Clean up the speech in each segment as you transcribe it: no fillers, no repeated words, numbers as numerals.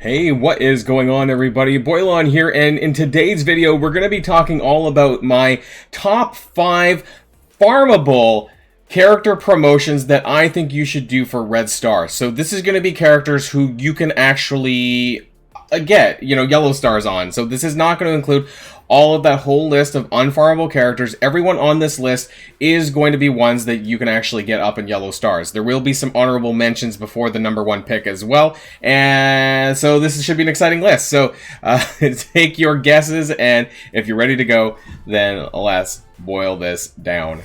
Hey, what is going on, everybody? Boilon here, and in today's video, we're going to be talking all about my top 5 farmable character promotions that I think you should do for Red Star. So this is going to be characters who you can actually get, yellow stars on. So this is not going to include all of that whole list of unfarmable characters. Everyone on this list is going to be ones that you can actually get up in yellow stars. There will be some honorable mentions before the #1 pick as well. And so this should be an exciting list. So take your guesses, and if you're ready to go, then let's boil this down.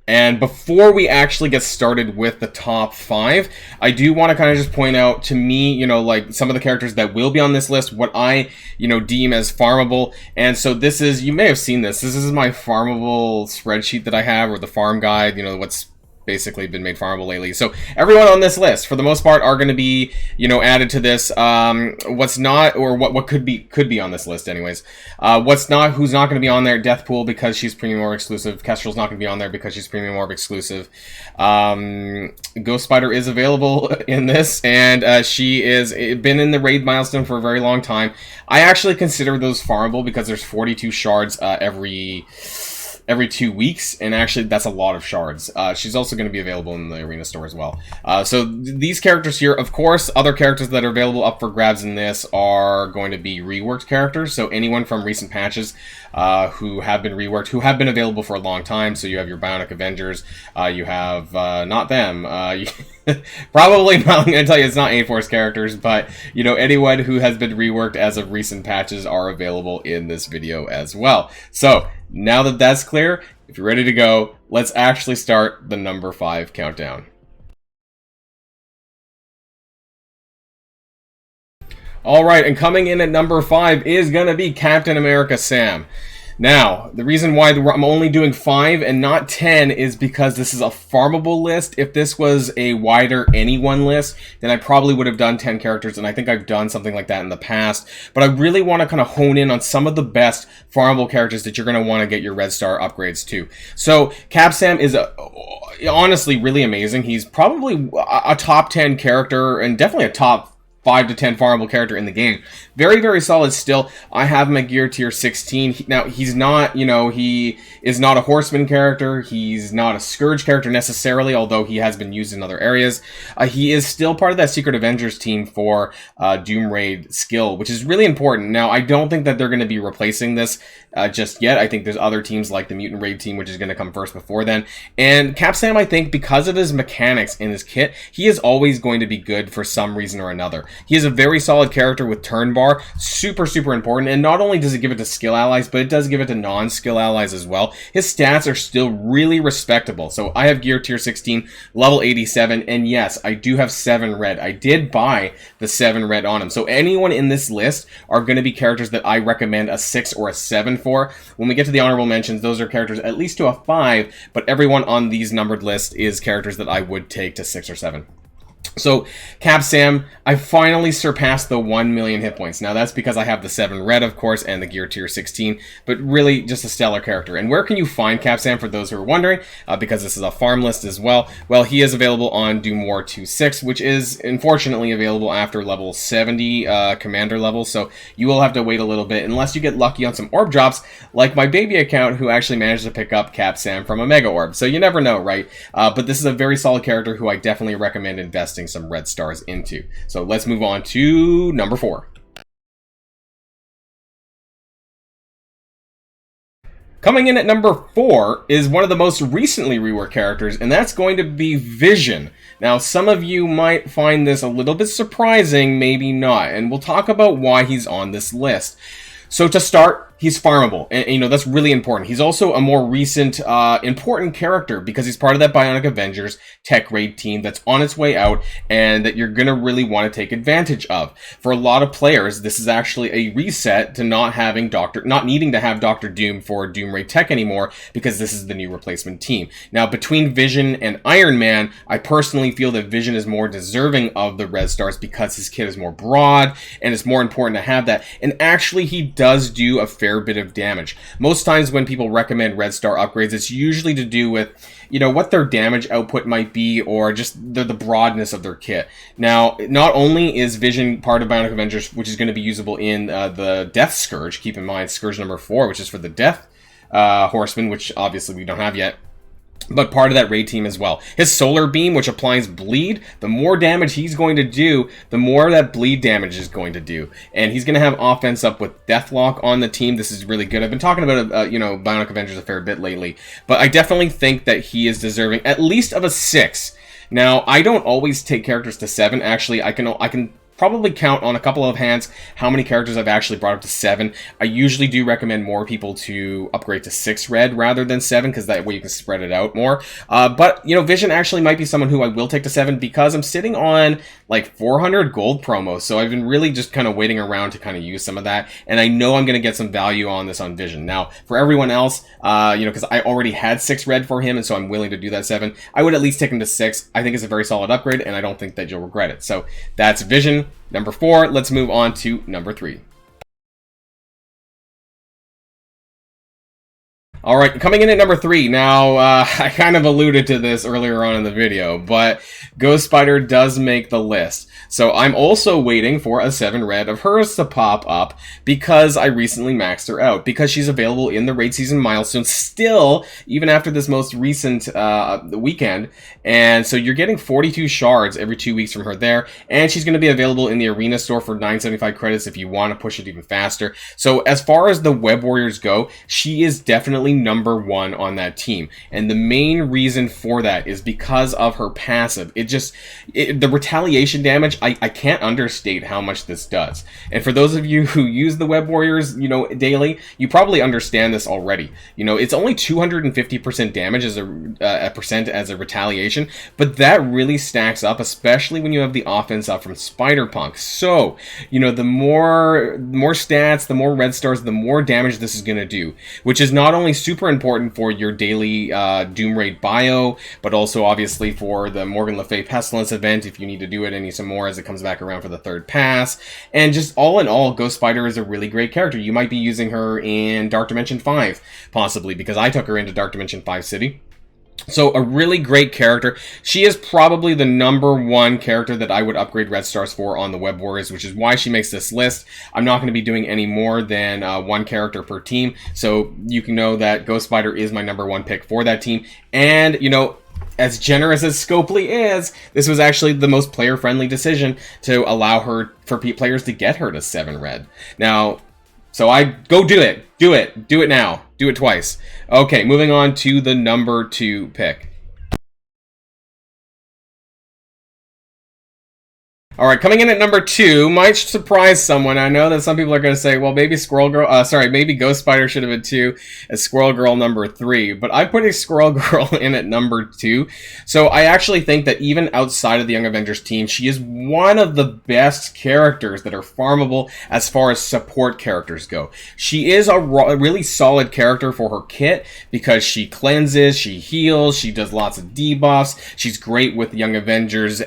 And before we actually get started with the top 5, I do want to kind of just point out, to me, like some of the characters that will be on this list, what I, deem as farmable. And so this is, you may have seen this. This is my farmable spreadsheet that I have, or the farm guide, what's basically been made farmable lately. So everyone on this list, for the most part, are going to be, added to this. What's not, or what could be on this list anyways. Who's not going to be on there? Deathpool, because she's Premium Orb exclusive. Kestrel's not going to be on there because she's Premium Orb exclusive. Ghost Spider is available in this, and she is been in the raid milestone for a very long time. I actually consider those farmable because there's 42 shards every 2 weeks, and actually that's a lot of shards. She's also going to be available in the arena store as well. So these characters here, of course, other characters that are available up for grabs in this are going to be reworked characters. So anyone from recent patches who have been reworked, who have been available for a long time. So you have your Bionic Avengers, you have, not them, probably not, I'm going to tell you it's not A-Force characters, but, anyone who has been reworked as of recent patches are available in this video as well. So now that that's clear, if you're ready to go, let's actually start the number 5 countdown. Alright, and coming in at number 5 is going to be Captain America Sam. Now, the reason why I'm only doing 5 and not 10 is because this is a farmable list. If this was a wider anyone list, then I probably would have done 10 characters, and I think I've done something like that in the past. But I really want to kind of hone in on some of the best farmable characters that you're going to want to get your Red Star upgrades to. So, Cap Sam is honestly really amazing. He's probably a top 10 character, and definitely a top 5 to 10 farmable character in the game. Very, very solid still. I have him at gear tier 16. Now, he's not, he is not a horseman character. He's not a scourge character necessarily, although he has been used in other areas. He is still part of that Secret Avengers team for Doom Raid skill, which is really important. Now, I don't think that they're going to be replacing this just yet. I think there's other teams like the Mutant Raid team, which is going to come first before then. And Cap Sam, I think, because of his mechanics in his kit, he is always going to be good for some reason or another. He is a very solid character with turn bar, super, super important, and not only does it give it to skill allies, but it does give it to non-skill allies as well. His stats are still really respectable. So I have gear tier 16, level 87, and yes, I do have 7 red. I did buy the 7 red on him. So anyone in this list are going to be characters that I recommend a 6 or a 7 for. When we get to the honorable mentions, those are characters at least to a 5, but everyone on these numbered lists is characters that I would take to 6 or 7. So, Cap Sam, I finally surpassed the 1 million hit points. Now, that's because I have the 7 red, of course, and the gear tier 16, but really just a stellar character. And where can you find Cap Sam, for those who are wondering, because this is a farm list as well? Well, he is available on Doom War 2.6, which is, unfortunately, available after level 70 commander level, so you will have to wait a little bit, unless you get lucky on some orb drops, like my baby account, who actually managed to pick up Cap Sam from a Mega Orb. So you never know, right? But this is a very solid character who I definitely recommend investing some red stars into. So let's move on to number 4. Coming in at number 4 is one of the most recently reworked characters, and that's going to be Vision. Now, some of you might find this a little bit surprising, maybe not, and we'll talk about why he's on this list. So to start, he's farmable, and that's really important. He's also a more recent, important character because he's part of that Bionic Avengers tech raid team that's on its way out and that you're gonna really want to take advantage of. For a lot of players, this is actually a reset to not needing to have Dr. Doom for Doom Raid tech anymore, because this is the new replacement team. Now, between Vision and Iron Man, I personally feel that Vision is more deserving of the red stars because his kit is more broad and it's more important to have that. And actually, he does do a fair fair bit of damage. Most times when people recommend red star upgrades, it's usually to do with, you know, what their damage output might be, or just the broadness of their kit. Now, not only is Vision part of Bionic Avengers, which is going to be usable in the Death Scourge, keep in mind Scourge number 4, which is for the Death Horseman, which obviously we don't have yet, but part of that raid team as well. His solar beam, which applies bleed, the more damage he's going to do, the more that bleed damage is going to do. And he's going to have offense up with Deathlock on the team. This is really good. I've been talking about, you know, Bionic Avengers a fair bit lately, but I definitely think that he is deserving at least of a 6. Now, I don't always take characters to 7. Actually, I can probably count on a couple of hands how many characters I've actually brought up to 7. I usually do recommend more people to upgrade to 6 red rather than 7, because that way you can spread it out more. But, you know, Vision actually might be someone who I will take to 7, because I'm sitting on like 400 gold promos, so I've been really just kind of waiting around to kind of use some of that, and I know I'm going to get some value on this on Vision. Now, for everyone else, you know, because I already had 6 red for him, and so I'm willing to do that 7, I would at least take him to 6. I think it's a very solid upgrade, and I don't think that you'll regret it. So that's Vision. Number 4, let's move on to number 3. Alright, coming in at number 3. Now, I kind of alluded to this earlier on in the video, but Ghost Spider does make the list. So I'm also waiting for a 7 red of hers to pop up, because I recently maxed her out, because she's available in the raid season milestones still, even after this most recent weekend. And so you're getting 42 shards every 2 weeks from her there, and she's going to be available in the arena store for 975 credits if you want to push it even faster. So as far as the Web Warriors go, she is definitely number 1 on that team, and the main reason for that is because of her passive. The retaliation damage, I can't understate how much this does. And for those of you who use the Web Warriors, you know, daily, you probably understand this already. You know, it's only 250% damage as a percent as a retaliation, but that really stacks up, especially when you have the offense up from Spider-Punk. So, you know, the more stats, the more red stars, the more damage this is going to do, which is not only super important for your daily Doom Raid bio, but also obviously for the Morgan Le Fay Pestilence event if you need to do it any some more as it comes back around for the 3rd pass. And just all in all, Ghost Spider is a really great character. You might be using her in Dark Dimension 5, possibly, because I took her into Dark Dimension 5 City. So a really great character. She is probably the number 1 character that I would upgrade red stars for on the Web Warriors, which is why she makes this list. I'm not going to be doing any more than 1 character per team, so you can know that Ghost Spider is my number 1 pick for that team. And, you know, as generous as Scopely is, this was actually the most player-friendly decision to allow her, for players to get her to 7 red. Now, so I go do it. Do it now. Do it twice. Okay, moving on to the number 2 pick. Alright, coming in at number 2 might surprise someone. I know that some people are going to say, well, maybe maybe Ghost Spider should have been 2 as Squirrel Girl number 3. But I'm putting Squirrel Girl in at number 2. So I actually think that even outside of the Young Avengers team, she is one of the best characters that are farmable as far as support characters go. She is a really solid character for her kit, because she cleanses, she heals, she does lots of debuffs. She's great with Young Avengers,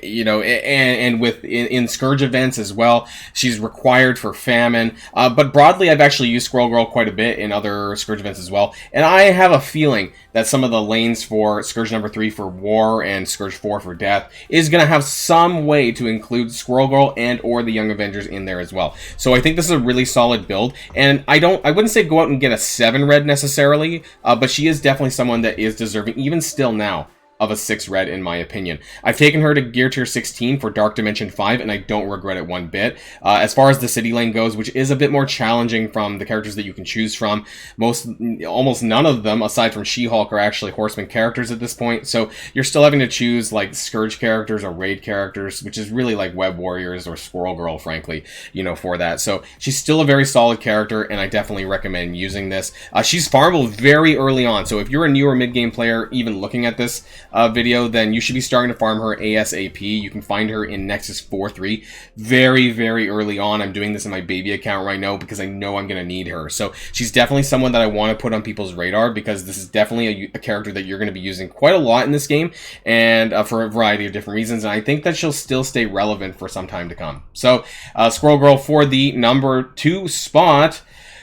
you know, and in Scourge events as well. She's required for Famine. But broadly, I've actually used Squirrel Girl quite a bit in other Scourge events as well. And I have a feeling that some of the lanes for Scourge number 3 for War and Scourge 4 for Death is going to have some way to include Squirrel Girl and or the Young Avengers in there as well. So I think this is a really solid build. And I wouldn't say go out and get a 7 red necessarily, but she is definitely someone that is deserving, even still now, of a 6 red, in my opinion. I've taken her to Gear Tier 16 for Dark Dimension 5, and I don't regret it one bit. As far as the city lane goes, which is a bit more challenging from the characters that you can choose from, almost none of them, aside from She-Hulk, are actually Horseman characters at this point, so you're still having to choose, like, Scourge characters or Raid characters, which is really like Web Warriors or Squirrel Girl, frankly, you know, for that. So she's still a very solid character, and I definitely recommend using this. She's farmable very early on, so if you're a newer mid-game player, even looking at this video, then you should be starting to farm her ASAP. You can find her in Nexus 4-3 very, very early on. I'm doing this in my baby account right now because I know I'm going to need her. So she's definitely someone that I want to put on people's radar, because this is definitely a character that you're going to be using quite a lot in this game, and for a variety of different reasons. And I think that she'll still stay relevant for some time to come. So Squirrel Girl for the number 2 spot.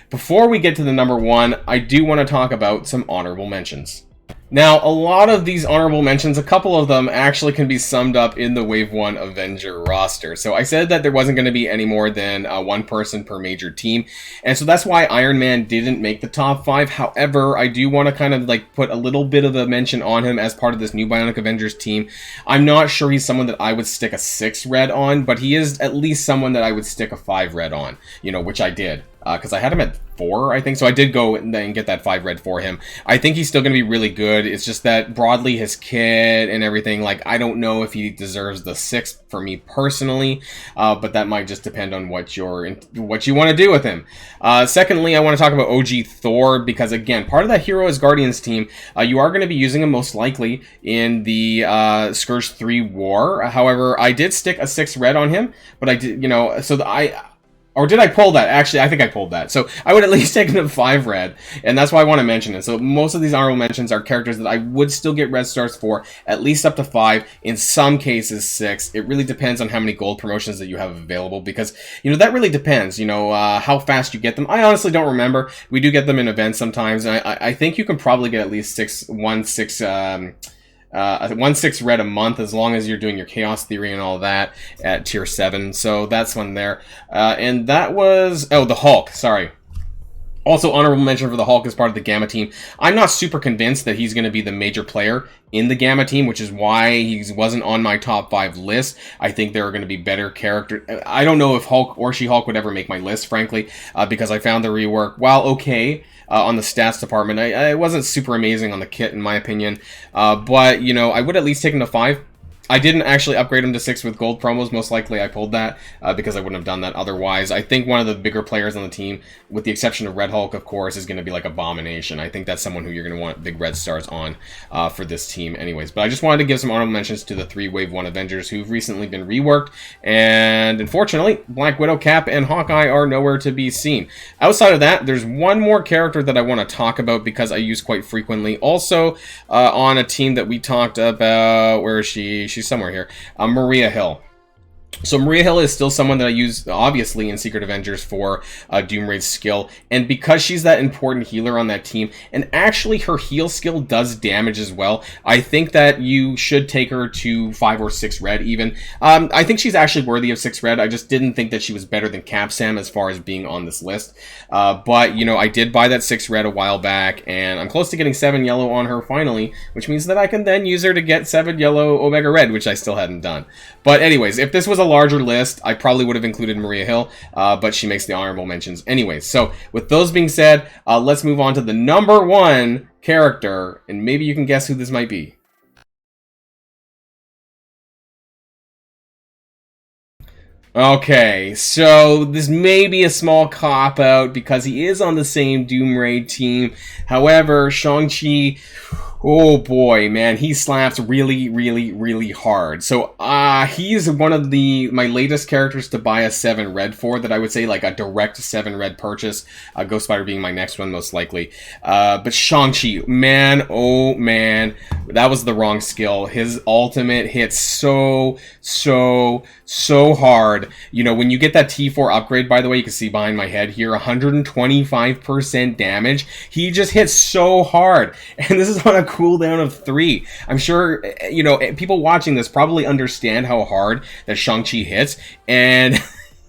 Before we get to the number 1, I do want to talk about some honorable mentions. Now, a lot of these honorable mentions, a couple of them actually can be summed up in the Wave 1 Avenger roster. So I said that there wasn't going to be any more than one person per major team, and so that's why Iron Man didn't make the top 5. However, I do want to kind of like put a little bit of a mention on him as part of this new Bionic Avengers team. I'm not sure he's someone that I would stick a 6 red on, but he is at least someone that I would stick a 5 red on, you know, which I did. Because I had him at 4, I think, so I did go and get that 5 red for him. I think he's still going to be really good. It's just that broadly his kit and everything, like, I don't know if he deserves the 6 for me personally, but that might just depend on what you want to do with him. Secondly, I want to talk about OG Thor, because again, part of that Hero as Guardians team, you are going to be using him most likely in the Scourge 3 War. However, I did stick a 6 red on him, but I did, you know, so or did I pull that? Actually, I think I pulled that. So I would at least take a 5 red, and that's why I want to mention it. So most of these honorable mentions are characters that I would still get red stars for, at least up to 5, in some cases 6. It really depends on how many gold promotions that you have available, because, you know, that really depends, you know, how fast you get them. I honestly don't remember. We do get them in events sometimes, and I think you can probably get at least 1 6 red a month, as long as you're doing your Chaos Theory and all that at tier 7. So that's one there. And that was... Oh, the Hulk. Sorry. Also, honorable mention for the Hulk as part of the Gamma team. I'm not super convinced that he's going to be the major player in the Gamma team, which is why he wasn't on my top 5 list. I think there are going to be better characters. I don't know if Hulk or She-Hulk would ever make my list, frankly, because I found the rework, while okay, on the stats department, it wasn't super amazing on the kit, in my opinion. But, you know, I would at least take him to 5. I didn't actually upgrade him to 6 with gold promos. Most likely I pulled that because I wouldn't have done that otherwise. I think one of the bigger players on the team, with the exception of Red Hulk, of course, is going to be like Abomination. I think that's someone who you're going to want big red stars on for this team anyways. But I just wanted to give some honorable mentions to the 3 Wave 1 Avengers who've recently been reworked. And unfortunately, Black Widow, Cap, and Hawkeye are nowhere to be seen. Outside of that, there's one more character that I want to talk about because I use quite frequently. Also on a team that we talked about. Where is she? She's somewhere here. Maria Hill. So Maria Hill is still someone that I use, obviously, in Secret Avengers for Doomraid's skill, and because she's that important healer on that team, and actually her heal skill does damage as well, I think that you should take her to 5 or 6 red even. I think she's actually worthy of 6 red. I just didn't think that she was better than Cap Sam as far as being on this list. But, you know, I did buy that 6 red a while back, and I'm close to getting 7 yellow on her finally, which means that I can then use her to get 7 yellow Omega Red, which I still hadn't done. But anyways, if this was a larger list, I probably would have included Maria Hill, but she makes the honorable mentions anyways. So with those being said, let's move on to the number 1 character, and maybe you can guess who this might be. Okay, so this may be a small cop-out because he is on the same Doomraid team. However, ShangChi, oh boy, man, he slaps really, really, really hard. So, he's one of my latest characters to buy a 7 red for, that I would say like a direct 7 red purchase. Ghost Spider being my next one, most likely. But ShangChi, man, oh man, that was the wrong skill. His ultimate hits so hard. You know, when you get that T4 upgrade, by the way, you can see behind my head here, 125% damage. He just hits so hard. And this is on a cooldown of 3. I'm sure, you know, people watching this probably understand how hard that ShangChi hits, and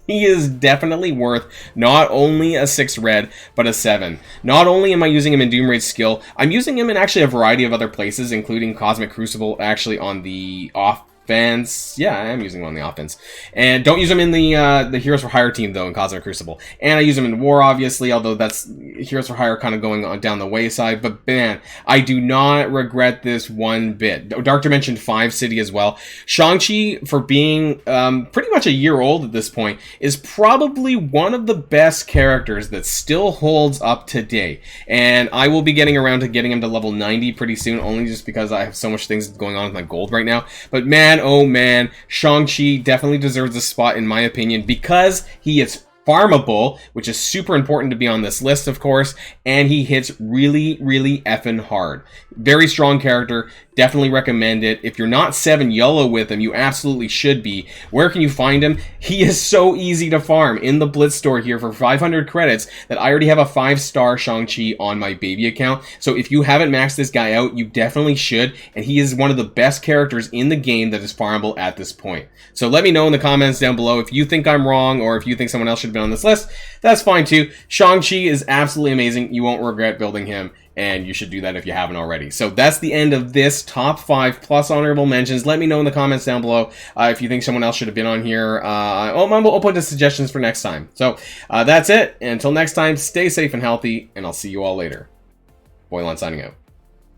he is definitely worth not only a 6 red, but a 7. Not only am I using him in Doomraid's skill, I'm using him in actually a variety of other places, including Cosmic Crucible, actually on the offense. Yeah, I am using him on the offense. And don't use him in the Heroes for Hire team, though, in Cosmic Crucible. And I use him in War, obviously, although that's Heroes for Hire kind of going on down the wayside. But, man, I do not regret this one bit. Dark Dimension 5 City as well. ShangChi, for being pretty much a year old at this point, is probably one of the best characters that still holds up today. And I will be getting around to getting him to level 90 pretty soon, only just because I have so much things going on with my gold right now. But, man, oh man, ShangChi definitely deserves a spot in my opinion because he is farmable, which is super important to be on this list, of course, and he hits really, really effing hard. Very strong character. Definitely recommend it. If you're not 7 YOLO with him, you absolutely should be. Where can you find him? He is so easy to farm in the Blitz store here for 500 credits that I already have a 5-star ShangChi on my baby account. So if you haven't maxed this guy out, you definitely should. And he is one of the best characters in the game that is farmable at this point. So let me know in the comments down below if you think I'm wrong or if you think someone else should have been on this list. That's fine too. ShangChi is absolutely amazing. You won't regret building him. And you should do that if you haven't already. So that's the end of this top 5 plus honorable mentions. Let me know in the comments down below if you think someone else should have been on here. I'll put the suggestions for next time. So that's it. Until next time, stay safe and healthy, and I'll see you all later. Boilon signing out.